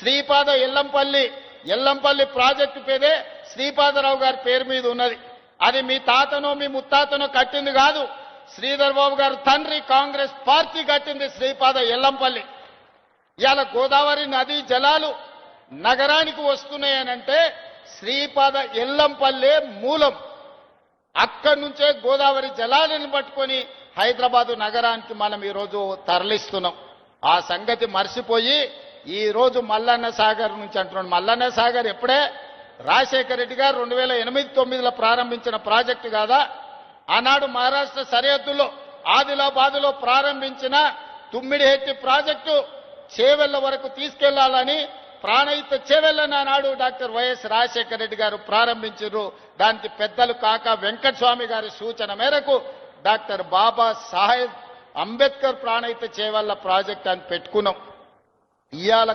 Sripada Yellampalli project పేరే శ్రీపాదరావు గారి పేరు మీద ఉన్నది. అది మీ తాతనో మీ ముత్తాతనో కట్టింది కాదు. శ్రీధర్ బాబు గారు తండ్రి కాంగ్రెస్ పార్టీ కట్టింది శ్రీపాద ఎల్లంపల్లి. ఇవాళ గోదావరి నదీ జలాలు నగరానికి వస్తున్నాయనంటే శ్రీపాద ఎల్లంపల్లె మూలం. అక్కడి నుంచే గోదావరి జలాలను పట్టుకొని హైదరాబాదు నగరానికి మనం ఈరోజు తరలిస్తున్నాం. ఆ సంగతి మర్చిపోయి ఈరోజు మల్లన్న సాగర్ నుంచి అంటున్నాడు. మల్లన్న సాగర్ ఎప్పుడే రాజశేఖర రెడ్డి గారు 2008-9లో ప్రారంభించిన ప్రాజెక్టు కాదా? ఆనాడు మహారాష్ట్ర సరిహద్దుల్లో ఆదిలాబాదులో ప్రారంభించిన తుమ్మిడిహెట్టి ప్రాజెక్టు చేవెళ్ల వరకు తీసుకెళ్లాలని ప్రాణహిత చేవెళ్లని ఆనాడు డాక్టర్ వైఎస్ రాజశేఖర రెడ్డి గారు ప్రారంభించారు. దానికి పెద్దలు కాక వెంకటస్వామి గారి సూచన మేరకు డాక్టర్ బాబా సాహెబ్ అంబేద్కర్ ప్రాణహిత చేవెళ్ల ప్రాజెక్ట్ అని పెట్టుకున్నాం. ఇవాళ